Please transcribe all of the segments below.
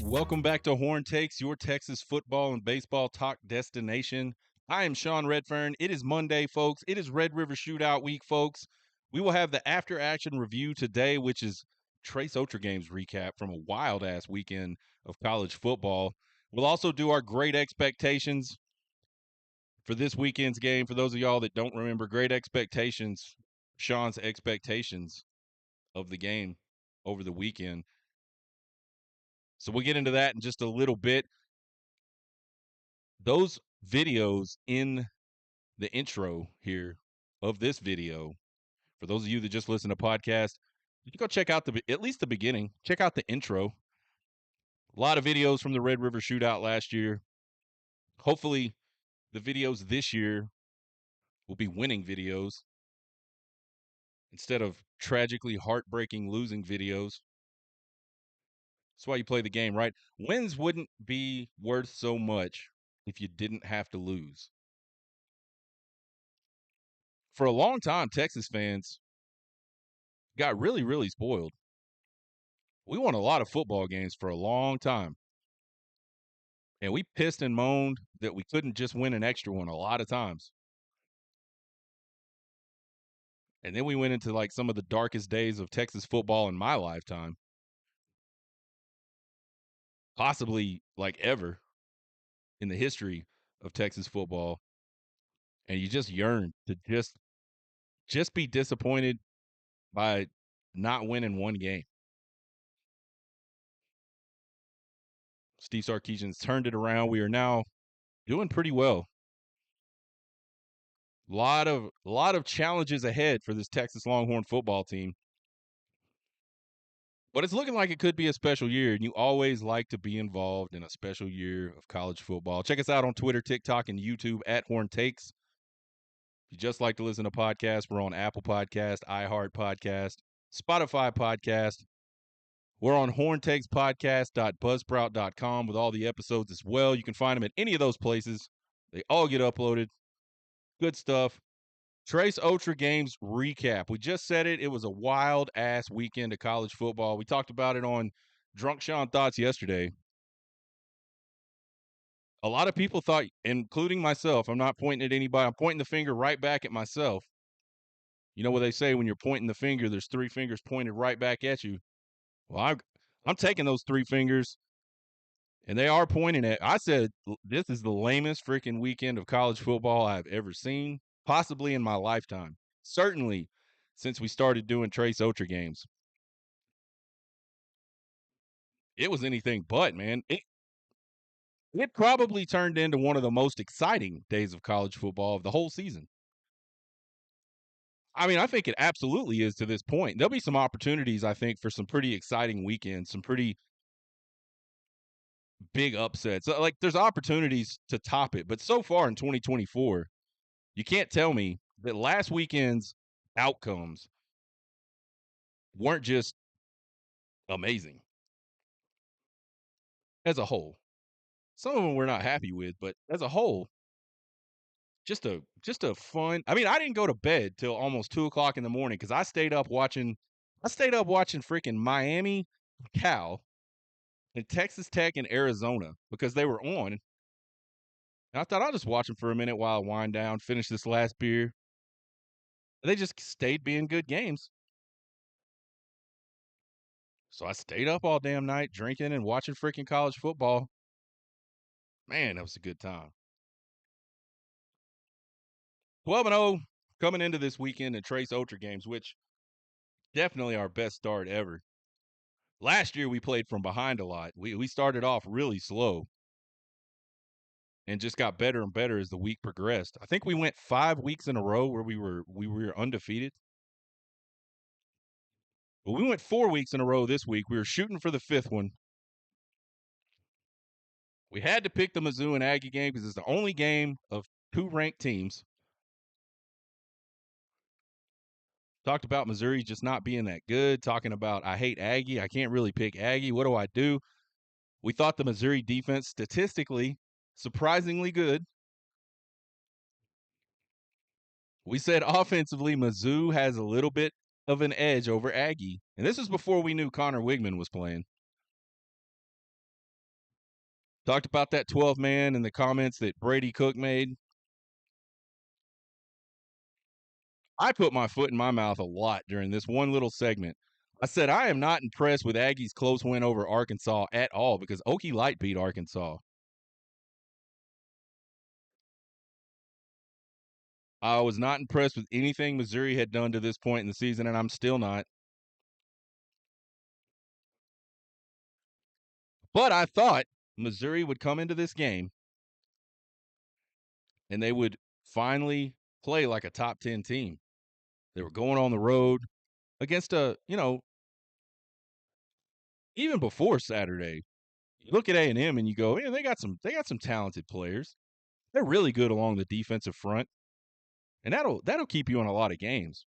Welcome back to Horn Takes, your Texas football and baseball talk destination. I am Sean Redfern. It is Monday, folks. It is Red River Shootout week, folks. We will have the after action review today, which is Trace Otra games recap from a wild ass weekend of college football. We'll also do our great expectations for this weekend's game. For those of y'all that don't remember, great expectations, Sean's expectations of the game over the weekend. So we'll get into that in just a little bit. Those videos in the intro here of this video, for those of you that just listen to podcasts, you can go check out at least the beginning. Check out the intro. A lot of videos from the Red River Shootout last year. Hopefully, the videos this year will be winning videos instead of tragically heartbreaking losing videos. That's why you play the game, right? Wins wouldn't be worth so much if you didn't have to lose. For a long time, Texas fans got really, really spoiled. We won a lot of football games for a long time. And we pissed and moaned that we couldn't just win an extra one a lot of times. And then we went into like some of the darkest days of Texas football in my lifetime. Possibly like ever in the history of Texas football. And you just yearn to just be disappointed by not winning one game. Steve Sarkisian's turned it around. We are now doing pretty well. Lot of challenges ahead for this Texas Longhorn football team. But it's looking like it could be a special year, and you always like to be involved in a special year of college football. Check us out on Twitter, TikTok, and YouTube at Horn Takes. If you just like to listen to podcasts, we're on Apple Podcast, iHeart Podcast, Spotify Podcast. We're on horntakespodcast.buzzsprout.com with all the episodes as well. You can find them at any of those places. They all get uploaded. Good stuff. Trace Otra games recap. We just said it. It was a wild ass weekend of college football. We talked about it on Drunk Sean Thoughts yesterday. A lot of people thought, including myself, I'm not pointing at anybody. I'm pointing the finger right back at myself. You know what they say when you're pointing the finger, there's three fingers pointed right back at you. Well, I'm taking those three fingers, and they are pointing at. I said this is the lamest freaking weekend of college football I've ever seen, possibly in my lifetime. Certainly since we started doing Trace Otra games. It was anything but, man. It probably turned into one of the most exciting days of college football of the whole season. I mean, I think it absolutely is to this point. There'll be some opportunities, I think, for some pretty exciting weekends, some pretty big upsets. Like, there's opportunities to top it. But so far in 2024, you can't tell me that last weekend's outcomes weren't just amazing as a whole. Some of them we're not happy with, but as a whole, just a fun. I mean, I didn't go to bed till almost 2:00 in the morning because I stayed up watching. I stayed up watching freaking Miami, Cal, and Texas Tech and Arizona because they were on. And I thought I'll just watch them for a minute while I wind down, finish this last beer. And they just stayed being good games. So I stayed up all damn night drinking and watching freaking college football. Man, that was a good time. 12-0 coming into this weekend in Trace Otra games, which definitely our best start ever. Last year we played from behind a lot. We started off really slow and just got better and better as the week progressed. I think we went 5 weeks in a row where we were undefeated. But we went 4 weeks in a row this week. We were shooting for the 5th one. We had to pick the Mizzou and Aggie game because it's the only game of 2 ranked teams. Talked about Missouri just not being that good. Talking about I hate Aggie. I can't really pick Aggie. What do I do? We thought the Missouri defense statistically surprisingly good. We said offensively, Mizzou has a little bit of an edge over Aggie. And this is before we knew Connor Wigman was playing. Talked about that 12 man and the comments that Brady Cook made. I put my foot in my mouth a lot during this one little segment. I said I am not impressed with Aggie's close win over Arkansas at all because Okie Light beat Arkansas. I was not impressed with anything Missouri had done to this point in the season, and I'm still not. But I thought Missouri would come into this game and they would finally play like a top 10 team. They were going on the road against even before Saturday. You look at A&M and you go, yeah, they got some talented players. They're really good along the defensive front, and that'll keep you in a lot of games.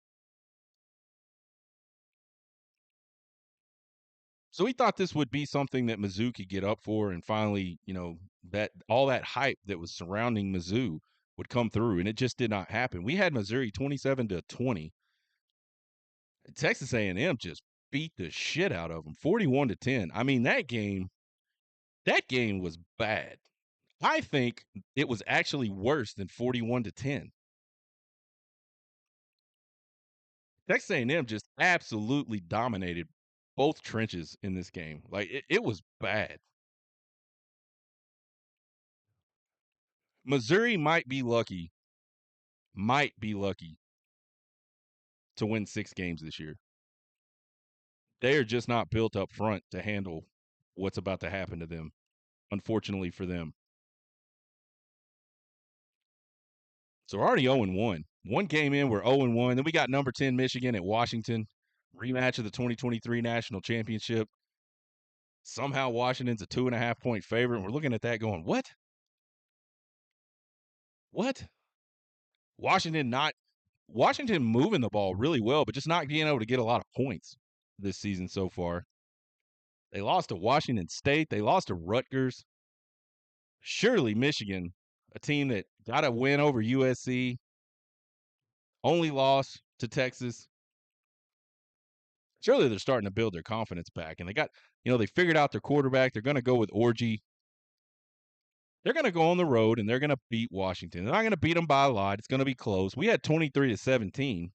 So we thought this would be something that Mizzou could get up for, and finally, that all that hype that was surrounding Mizzou would come through, and it just did not happen. We had Missouri 27-20. Texas A&M just beat the shit out of them, 41-10. I mean, that game was bad. I think it was actually worse than 41-10. Texas A&M just absolutely dominated both trenches in this game. Like it was bad. Missouri might be lucky to win 6 games this year. They are just not built up front to handle what's about to happen to them, unfortunately for them. So we're already 0-1. One game in, we're 0-1. Then we got number 10 Michigan at Washington, rematch of the 2023 national championship. Somehow Washington's a 2.5-point favorite, and we're looking at that going, what? What? Washington moving the ball really well, but just not being able to get a lot of points this season so far. They lost to Washington State. They lost to Rutgers. Surely Michigan, a team that got a win over USC, only loss to Texas. Surely they're starting to build their confidence back. And they figured out their quarterback. They're going to go with Orgy. They're going to go on the road and they're going to beat Washington. They're not going to beat them by a lot. It's going to be close. We had 23-17.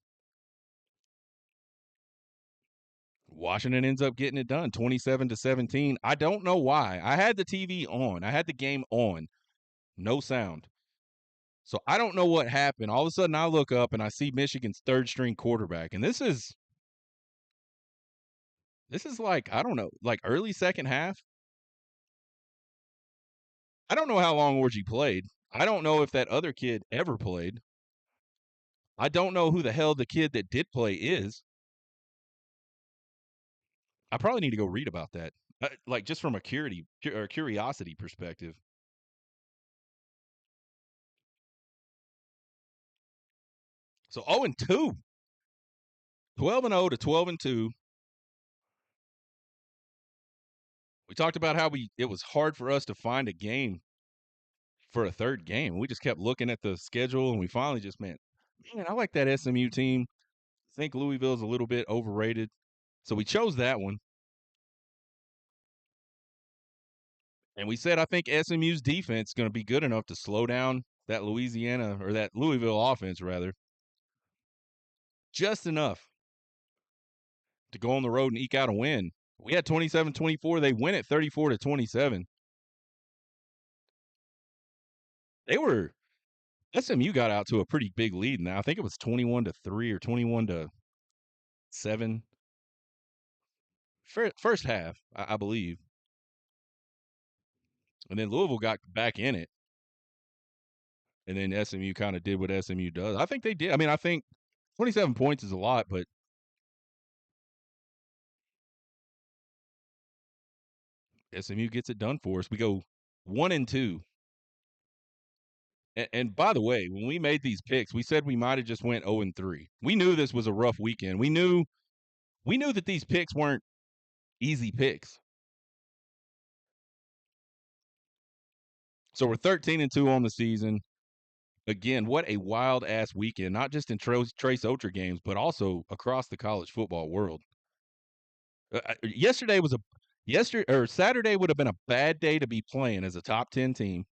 Washington ends up getting it done, 27-17. I don't know why. I had the TV on. I had the game on. No sound. So I don't know what happened. All of a sudden I look up and I see Michigan's third string quarterback. And this is like, I don't know, like early second half. I don't know how long Orgy played. I don't know if that other kid ever played. I don't know who the hell the kid that did play is. I probably need to go read about that. Like just from a curiosity perspective. So 0-2. 12-0 to 12-2. We talked about how it was hard for us to find a game for a third game. We just kept looking at the schedule, and we finally just man, I like that SMU team. I think Louisville's a little bit overrated. So we chose that one. And we said I think SMU's defense is going to be good enough to slow down that Louisville offense, rather. Just enough to go on the road and eke out a win. We had 27-24. They win it 34-27. SMU got out to a pretty big lead now. I think it was 21-3 or 21-7. First half, I believe. And then Louisville got back in it. And then SMU kind of did what SMU does. I think they did. I mean, I think 27 points is a lot, but SMU gets it done for us. We go 1-2. And by the way, when we made these picks, we said we might have just went 0-3. We knew this was a rough weekend. We knew that these picks weren't easy picks. So we're 13-2 on the season. Again, what a wild ass weekend, not just in Trace Otra games, but also across the college football world. Yesterday was Yesterday or Saturday would have been a bad day to be playing as a top 10 team.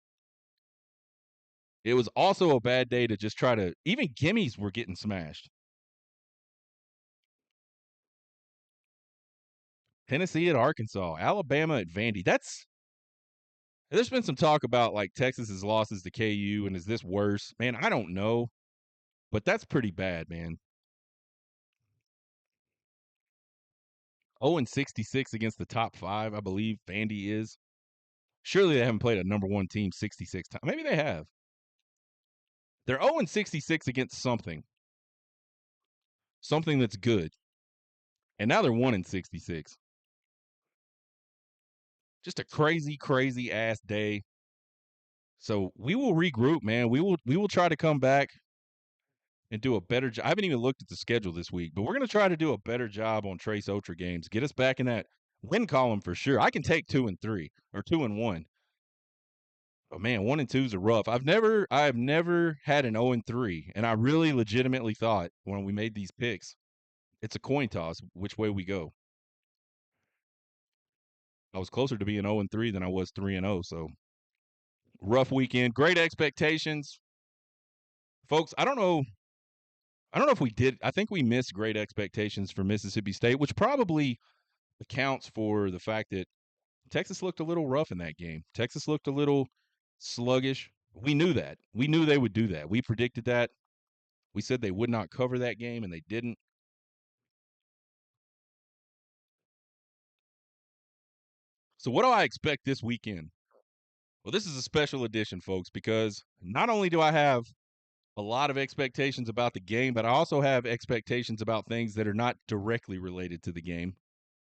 It was also a bad day to just try to even gimmies were getting smashed. Tennessee at Arkansas, Alabama at Vandy. There's been some talk about like Texas's losses to KU and is this worse? Man, I don't know, but that's pretty bad, man. 0-66 against the top 5, I believe Vandy is. Surely they haven't played a number 1 team 66 times. Maybe they have. They're 0-66 against something. Something that's good. And now they're 1-66. Just a crazy, crazy ass day. So we will regroup, man. We will try to come back and do a better job. I haven't even looked at the schedule this week, but we're going to try to do a better job on Trace Otra games. Get us back in that win column for sure. I can take 2 and 3 or 2 and 1. But man, 1 and 2s are rough. I've never had an 0 and 3, and I really legitimately thought when we made these picks, it's a coin toss which way we go. I was closer to being 0 and 3 than I was 3 and 0, so rough weekend. Great expectations. Folks, I don't know if we did. I think we missed great expectations for Mississippi State, which probably accounts for the fact that Texas looked a little rough in that game. Texas looked a little sluggish. We knew that. We knew they would do that. We predicted that. We said they would not cover that game, and they didn't. So what do I expect this weekend? Well, this is a special edition, folks, because not only do I have a lot of expectations about the game, but I also have expectations about things that are not directly related to the game.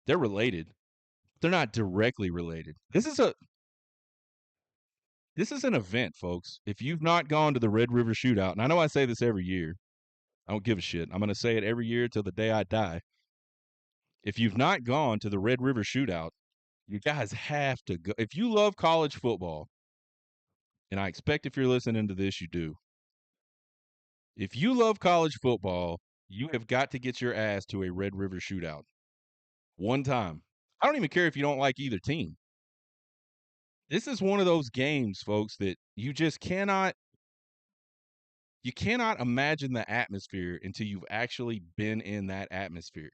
They're related. They're not directly related. This is an event, folks. If you've not gone to the Red River Shootout, and I know I say this every year, I don't give a shit. I'm going to say it every year till the day I die. If you've not gone to the Red River Shootout, you guys have to go. If you love college football, and I expect if you're listening to this, you do. If you love college football, you have got to get your ass to a Red River Shootout one time. I don't even care if you don't like either team. This is one of those games, folks, that you just cannot imagine the atmosphere until you've actually been in that atmosphere.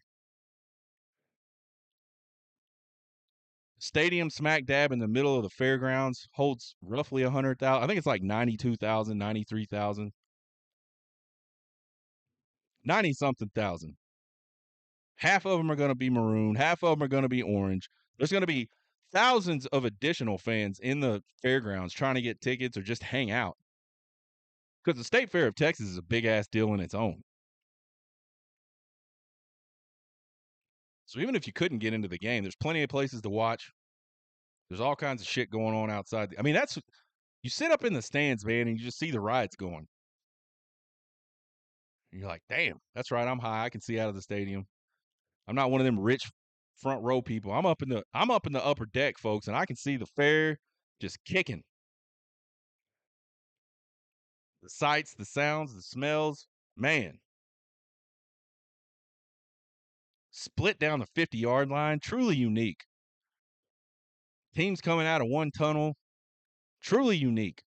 Stadium smack dab in the middle of the fairgrounds holds roughly 100,000. I think it's like 92,000, 93,000, 90 something thousand. Half of them are going to be maroon, half of them are going to be orange. There's going to be thousands of additional fans in the fairgrounds trying to get tickets or just hang out. Because the State Fair of Texas is a big ass deal in its own. So even if you couldn't get into the game, there's plenty of places to watch. There's all kinds of shit going on outside. I mean, you sit up in the stands, man, and you just see the riots going. And you're like, damn, that's right. I'm high. I can see out of the stadium. I'm not one of them rich front row people. I'm up in the upper deck, folks, and I can see the fair just kicking. The sights, the sounds, the smells, man. Split down the 50-yard line, truly unique. Teams coming out of one tunnel, truly unique.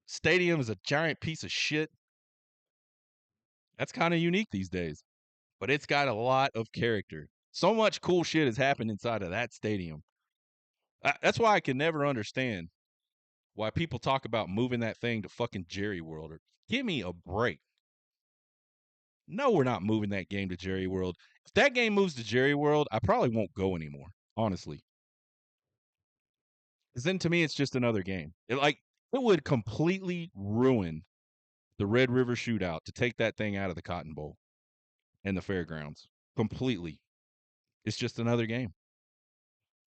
Stadium is a giant piece of shit. That's kind of unique these days. But it's got a lot of character. So much cool shit has happened inside of that stadium. That's why I can never understand why people talk about moving that thing to fucking Jerry World. Or give me a break. No, we're not moving that game to Jerry World. If that game moves to Jerry World, I probably won't go anymore, honestly. Because then to me, it's just another game. It would completely ruin the Red River Shootout to take that thing out of the Cotton Bowl and the fairgrounds. Completely. It's just another game.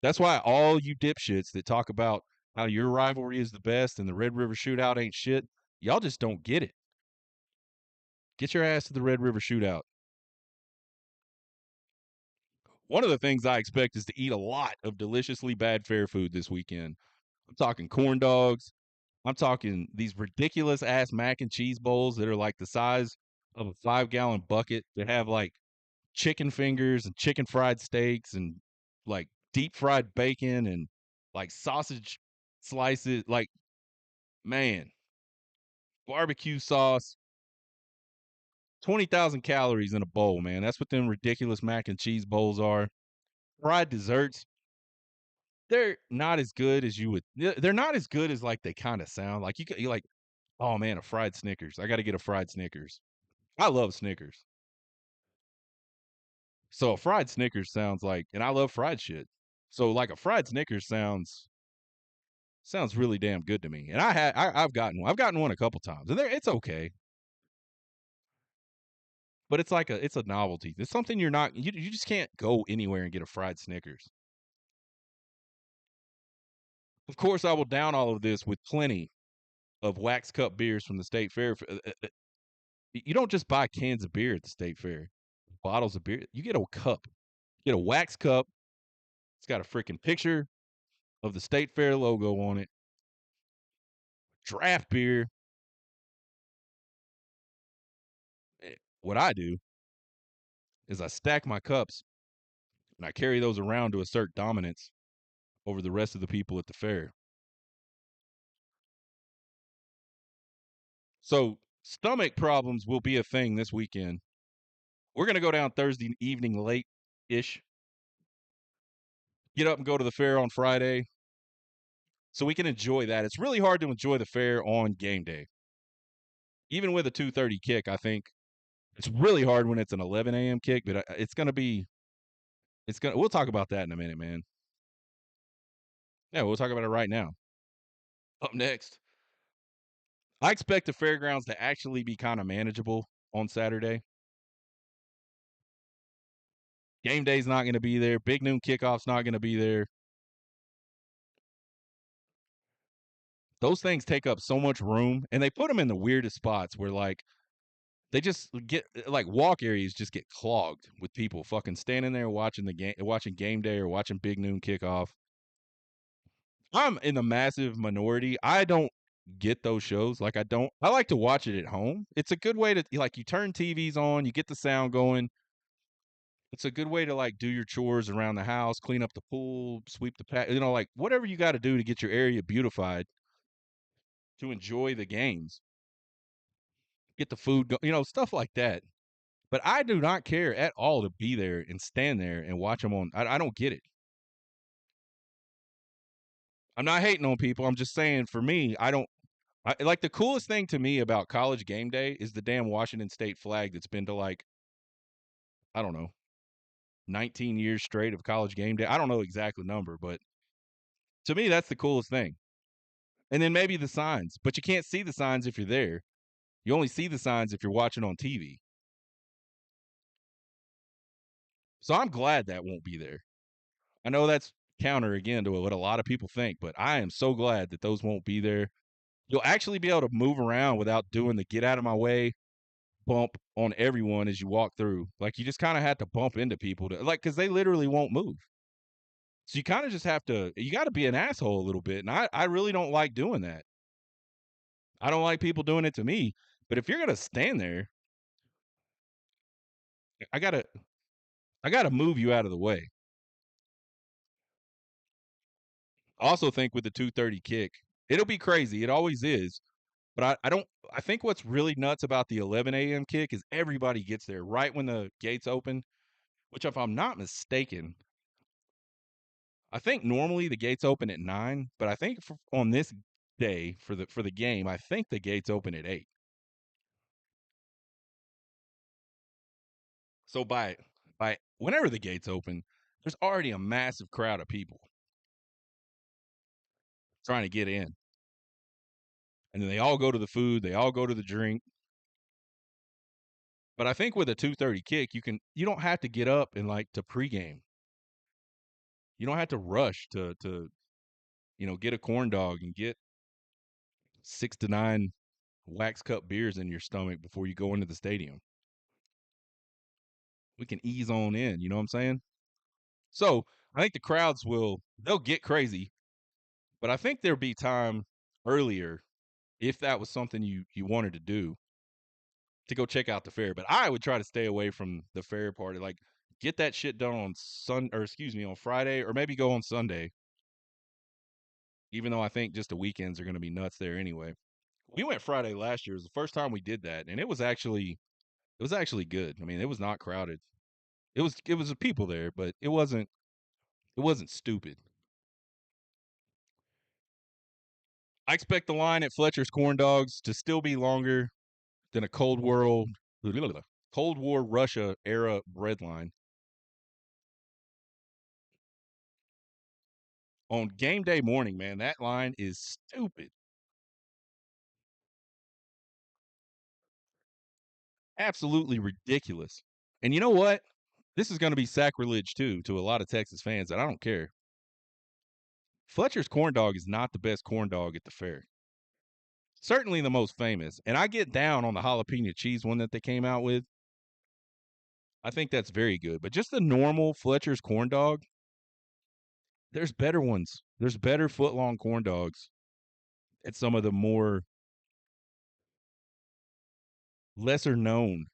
That's why all you dipshits that talk about how your rivalry is the best and the Red River Shootout ain't shit, y'all just don't get it. Get your ass to the Red River Shootout. One of the things I expect is to eat a lot of deliciously bad fair food this weekend. I'm talking corn dogs. I'm talking these ridiculous ass mac and cheese bowls that are like the size of a 5-gallon bucket that have like chicken fingers and chicken fried steaks and like deep fried bacon and like sausage slices. Like, man, barbecue sauce, 20,000 calories in a bowl, man. That's what them ridiculous mac and cheese bowls are. Fried desserts, they're not as good as you would. They're not as good as like they kind of sound. Like you're like, oh man, a fried Snickers. I got to get a fried Snickers. I love Snickers. So a fried Snickers sounds like, and I love fried shit. So like a fried Snickers sounds really damn good to me. And I've gotten one. I've gotten one a couple times, and it's okay. But it's a novelty. It's something you just can't go anywhere and get a fried Snickers. Of course, I will down all of this with plenty of wax cup beers from the state fair. You don't just buy cans of beer at the state fair, bottles of beer. You get a cup. You get a wax cup. It's got a freaking picture of the state fair logo on it. Draft beer. What I do is I stack my cups and I carry those around to assert dominance over the rest of the people at the fair. So stomach problems will be a thing this weekend. We're going to go down Thursday evening late ish, get up and go to the fair on Friday so we can enjoy that. It's really hard to enjoy the fair on game day. Even with a 2:30 kick, I think it's really hard when it's an 11 a.m. kick, but we'll talk about that in a minute, man. Yeah, we'll talk about it right now. Up next, I expect the fairgrounds to actually be kind of manageable on Saturday. Game day's not going to be there. Big noon kickoff's not going to be there. Those things take up so much room, and they put them in the weirdest spots where like they just get like walk areas just get clogged with people fucking standing there watching the game, watching game day or watching big noon kickoff. I'm in the massive minority. I don't get those shows. Like I like to watch it at home. It's a good way to like you turn TVs on, you get the sound going. It's a good way to like do your chores around the house, clean up the pool, sweep the pat, like whatever you got to do to get your area beautified to enjoy the games. Get the food, stuff like that. But I do not care at all to be there and stand there and watch them on. I don't get it. I'm not hating on people. I'm just saying for me, I don't. Like the coolest thing to me about college game day is the damn Washington State flag that's been to like, I don't know, 19 years straight of college game day. I don't know the exact number, but to me, that's the coolest thing. And then maybe the signs, but you can't see the signs if you're there. You only see the signs if you're watching on TV. So I'm glad that won't be there. I know that's counter again to what a lot of people think, but I am so glad that those won't be there. You'll actually be able to move around without doing the get out of my way bump on everyone as you walk through. Like you just kind of have to bump into people to like because they literally won't move. So you kind of just have to you got to be an asshole a little bit. And I really don't like doing that. I don't like people doing it to me. But if you're gonna stand there, I gotta I gotta move you out of the way. I also think with the 2:30 kick, it'll be crazy. It always is. But I don't I think what's really nuts about the 11 a.m. kick is everybody gets there right when the gates open, which if I'm not mistaken, I think normally the gates open at 9, but I think on this day for the game, I think the gates open at 8. So by whenever the gates open, there's already a massive crowd of people trying to get in. And then they all go to the food, they all go to the drink. But I think with a 2:30 kick, you don't have to get up and like to pregame. You don't have to rush to get a corn dog and get 6 to 9 wax cup beers in your stomach before you go into the stadium. We can ease on in, you know what I'm saying? So, I think the crowds they'll get crazy, but I think there'll be time earlier if that was something you wanted to do to go check out the fair. But I would try to stay away from the fair party. Like, get that shit done on on Friday, or maybe go on Sunday. Even though I think just the weekends are going to be nuts there anyway. We went Friday last year. It was the first time we did that, and it was actually good. I mean, it was not crowded. It was people there, but it wasn't stupid. I expect the line at Fletcher's Corn Dogs to still be longer than a Cold War Russia era bread line. On game day morning, man, that line is stupid. Absolutely ridiculous. And you know what? This is going to be sacrilege too to a lot of Texas fans, and I don't care. Fletcher's corn dog is not the best corn dog at the fair. Certainly the most famous. And I get down on the jalapeno cheese one that they came out with. I think that's very good. But just the normal Fletcher's corn dog, there's better ones. There's better foot long corn dogs at some of the more lesser known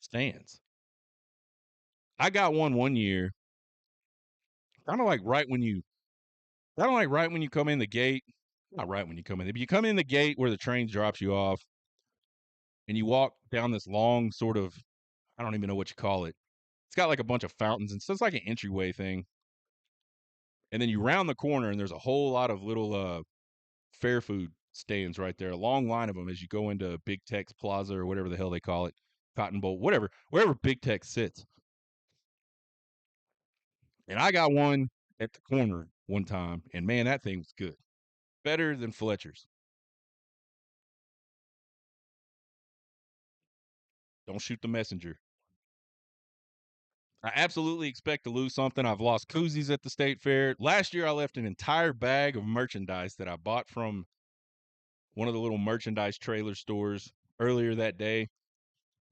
stands. I got one year, kind of like right when you come in the gate. Not right when you come in, but you come in the gate where the train drops you off, and you walk down this long sort of, I don't even know what you call it. It's got like a bunch of fountains, and so it's like an entryway thing. And then you round the corner, and there's a whole lot of little fair food stands right there, a long line of them as you go into Big Tex Plaza or whatever the hell they call it, Cotton Bowl, whatever, wherever Big Tex sits. And I got one at the corner one time, and man, that thing was good. Better than Fletcher's. Don't shoot the messenger. I absolutely expect to lose something. I've lost koozies at the state fair. Last year, I left an entire bag of merchandise that I bought from one of the little merchandise trailer stores earlier that day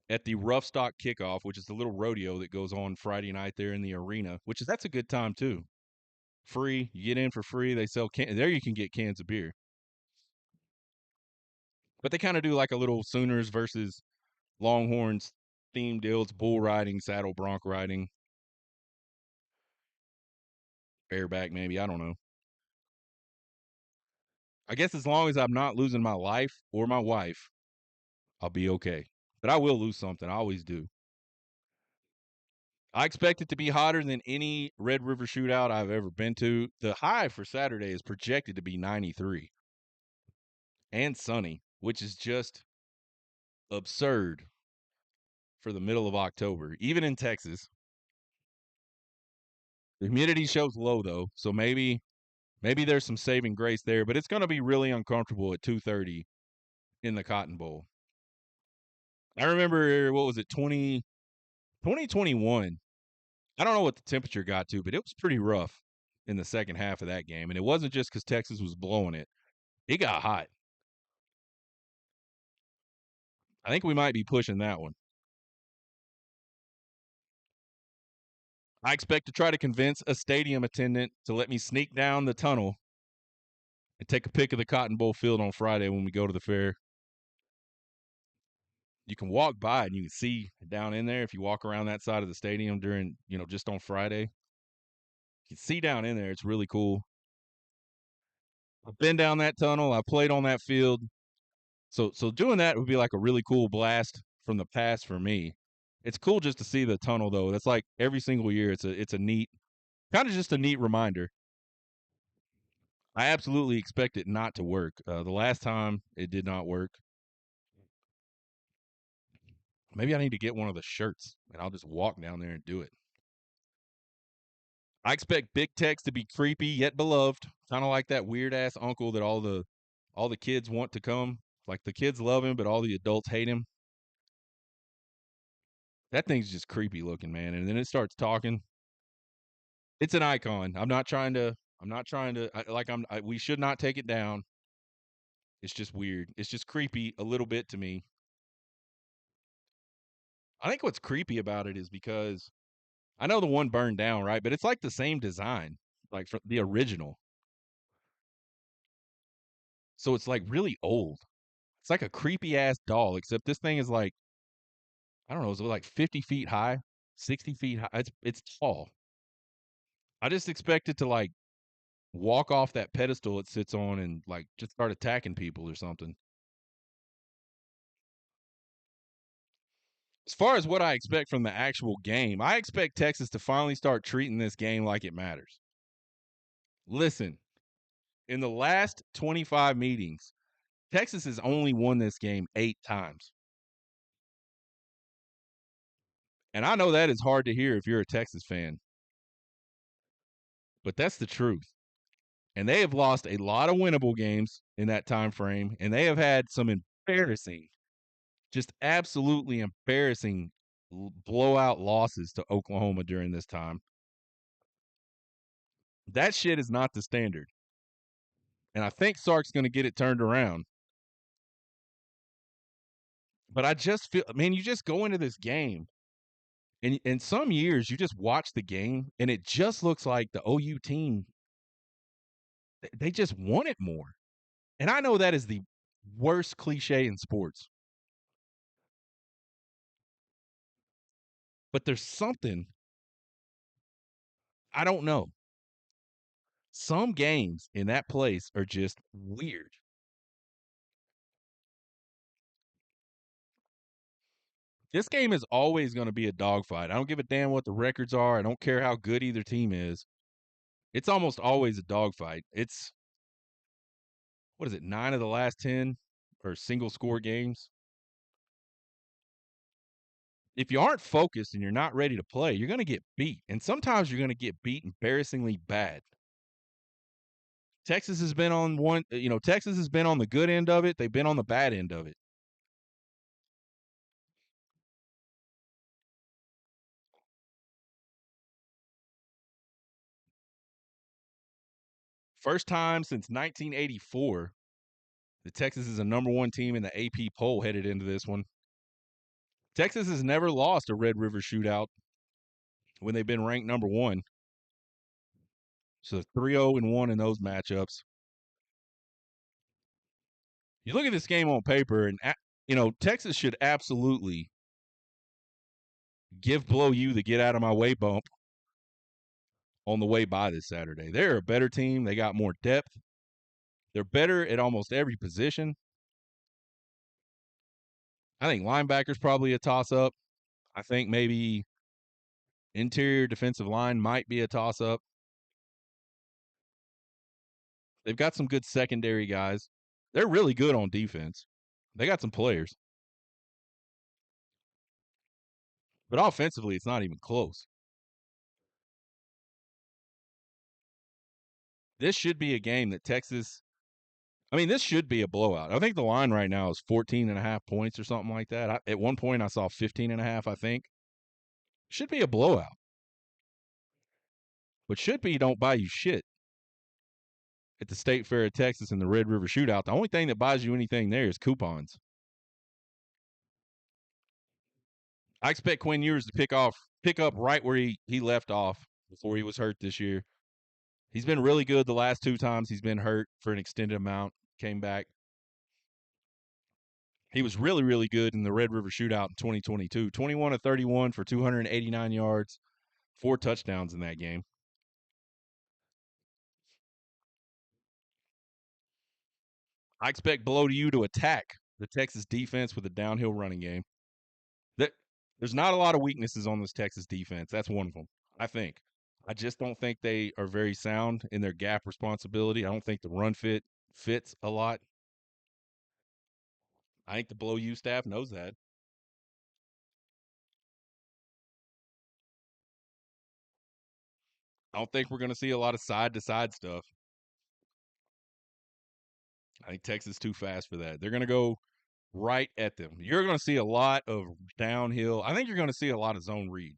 at the Rough Stock Kickoff, which is the little rodeo that goes on Friday night there in the arena, that's a good time too. Free, you get in for free. They sell there. You can get cans of beer, but they kind of do like a little Sooners versus Longhorns theme deal. It's bull riding, saddle bronc riding, bareback maybe. I don't know. I guess as long as I'm not losing my life or my wife, I'll be okay. But I will lose something. I always do. I expect it to be hotter than any Red River shootout I've ever been to. The high for Saturday is projected to be 93 and sunny, which is just absurd for the middle of October, even in Texas. The humidity shows low though, so maybe there's some saving grace there, but it's going to be really uncomfortable at 2:30 in the Cotton Bowl. I remember what was it 2021. I don't know what the temperature got to, but it was pretty rough in the second half of that game, and it wasn't just because Texas was blowing it. It got hot. I think we might be pushing that one. I expect to try to convince a stadium attendant to let me sneak down the tunnel and take a pic of the Cotton Bowl field on Friday when we go to the fair. You can walk by and you can see down in there if you walk around that side of the stadium during, just on Friday. You can see down in there. It's really cool. I've been down that tunnel. I played on that field. So doing that would be like a really cool blast from the past for me. It's cool just to see the tunnel though. That's like every single year. It's a neat, kind of just a neat reminder. I absolutely expect it not to work. The last time it did not work. Maybe I need to get one of the shirts and I'll just walk down there and do it. I expect Big Tex to be creepy yet beloved, kind of like that weird ass uncle that all the kids want to come. Like the kids love him, but all the adults hate him. That thing's just creepy looking, man. And then it starts talking. It's an icon. I'm not trying to. We should not take it down. It's just weird. It's just creepy a little bit to me. I think what's creepy about it is because I know the one burned down, right? But it's like the same design, like from the original. So it's like really old. It's like a creepy ass doll, except this thing is like I don't know, is it like 50 feet high, 60 feet high? It's tall. I just expect it to like walk off that pedestal it sits on and like just start attacking people or something. As far as what I expect from the actual game, I expect Texas to finally start treating this game like it matters. Listen, in the last 25 meetings, Texas has only won this game 8 times. And I know that is hard to hear if you're a Texas fan, but that's the truth. And they have lost a lot of winnable games in that time frame, and they have had some embarrassing, just absolutely embarrassing blowout losses to Oklahoma during this time. That shit is not the standard. And I think Sark's going to get it turned around. But I just feel, man, you just go into this game, and in some years you just watch the game, and it just looks like the OU team, they just want it more. And I know that is the worst cliche in sports, but there's something, I don't know. Some games in that place are just weird. This game is always going to be a dogfight. I don't give a damn what the records are. I don't care how good either team is. It's almost always a dogfight. It's, what is it, 9 of the last 10 or single score games? If you aren't focused and you're not ready to play, you're going to get beat. And sometimes you're going to get beat embarrassingly bad. Texas has been on Texas has been on the good end of it. They've been on the bad end of it. First time since 1984 the Texas is a number one team in the AP poll headed into this one. Texas has never lost a Red River shootout when they've been ranked number one. So 3-0-1 in those matchups. You look at this game on paper, and Texas should absolutely give Blow U the get out of my way bump on the way by this Saturday. They're a better team. They got more depth. They're better at almost every position. I think linebacker's probably a toss up. I think maybe interior defensive line might be a toss up. They've got some good secondary guys. They're really good on defense. They got some players. But offensively, it's not even close. This should be a game that Texas, I mean, this should be a blowout. I think the line right now is 14 and a half points or something like that. At one point, I saw 15 and a half, I think. Should be a blowout. But should be don't buy you shit at the State Fair of Texas and the Red River Shootout. The only thing that buys you anything there is coupons. I expect Quinn Ewers to pick up right where he left off before he was hurt this year. He's been really good the last 2 times he's been hurt for an extended amount, came back. He was really, really good in the Red River Shootout in 2022. 21 of 31 for 289 yards, 4 touchdowns in that game. I expect Below U to attack the Texas defense with a downhill running game. There's not a lot of weaknesses on this Texas defense. That's one of them, I think. I just don't think they are very sound in their gap responsibility. I don't think the run fits a lot. I think the Below U staff knows that. I don't think we're going to see a lot of side to side stuff. I think Texas is too fast for that. They're going to go right at them. You're going to see a lot of downhill. I think you're going to see a lot of zone read,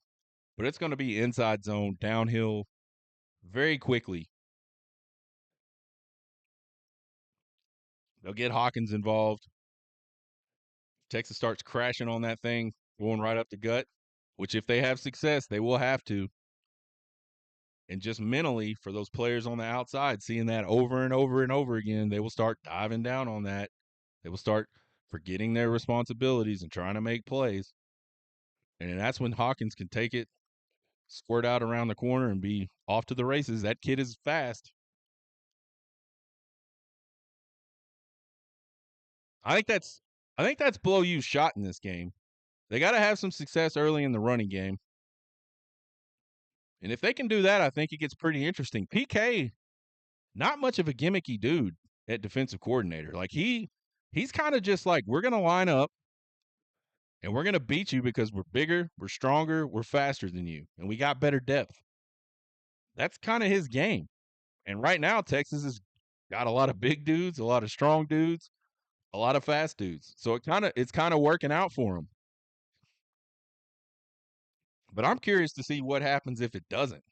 but it's going to be inside zone, downhill very quickly. They'll get Hawkins involved. Texas starts crashing on that thing, going right up the gut, which if they have success, they will have to. And just mentally, for those players on the outside, seeing that over and over and over again, they will start diving down on that. They will start forgetting their responsibilities and trying to make plays. And that's when Hawkins can take it, squirt out around the corner, and be off to the races. That kid is fast. I think that's Blow U's shot in this game. They got to have some success early in the running game. And if they can do that, I think it gets pretty interesting. PK, not much of a gimmicky dude at defensive coordinator. Like he's kind of just like, we're going to line up and we're going to beat you because we're bigger, we're stronger, we're faster than you, and we got better depth. That's kind of his game. And right now, Texas has got a lot of big dudes, a lot of strong dudes, a lot of fast dudes. So it's kind of working out for him. But I'm curious to see what happens if it doesn't.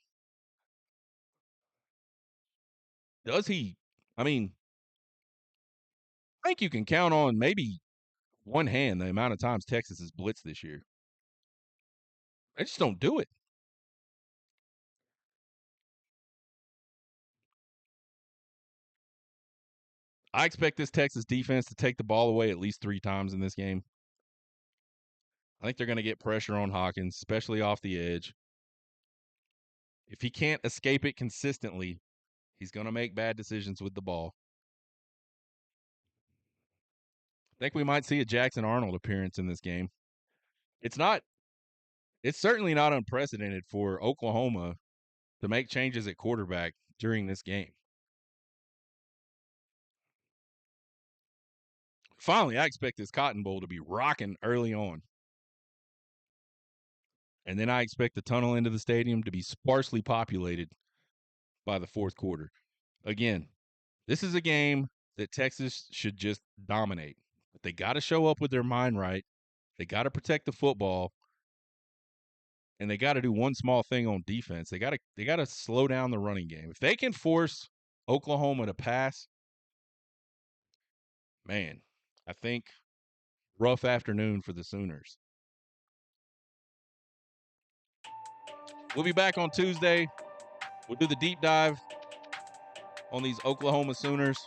Does he? I mean, I think you can count on maybe one hand the amount of times Texas has blitzed this year. They just don't do it. I expect this Texas defense to take the ball away at least 3 times in this game. I think they're going to get pressure on Hawkins, especially off the edge. If he can't escape it consistently, he's going to make bad decisions with the ball. I think we might see a Jackson Arnold appearance in this game. It's certainly not unprecedented for Oklahoma to make changes at quarterback during this game. Finally, I expect this Cotton Bowl to be rocking early on. And then I expect the tunnel into the stadium to be sparsely populated by the fourth quarter. Again, this is a game that Texas should just dominate. But they got to show up with their mind right. They got to protect the football. And they got to do one small thing on defense. They got to slow down the running game. If they can force Oklahoma to pass, man, I think rough afternoon for the Sooners. We'll be back on Tuesday. We'll do the deep dive on these Oklahoma Sooners.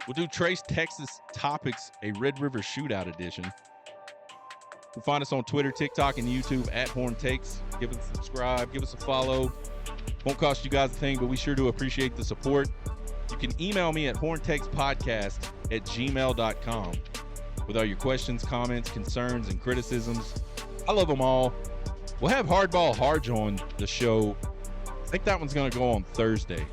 We'll do Trace Texas Topics, a Red River Shootout edition. You can find us on Twitter, TikTok, and YouTube at Horn Takes. Give us a subscribe. Give us a follow. Won't cost you guys a thing, but we sure do appreciate the support. You can email me at horntakespodcast@gmail.com with all your questions, comments, concerns, and criticisms. I love them all. We'll have Hardball Harge on the show. I think that one's going to go on Thursday.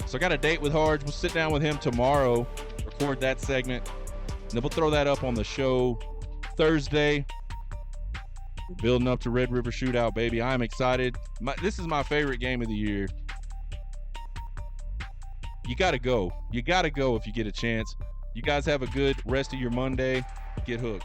So I got a date with Harge. We'll sit down with him tomorrow, record that segment, and then we'll throw that up on the show Thursday. We're building up to Red River Shootout, baby. I'm excited. This is my favorite game of the year. You got to go. You got to go if you get a chance. You guys have a good rest of your Monday. Get hooked.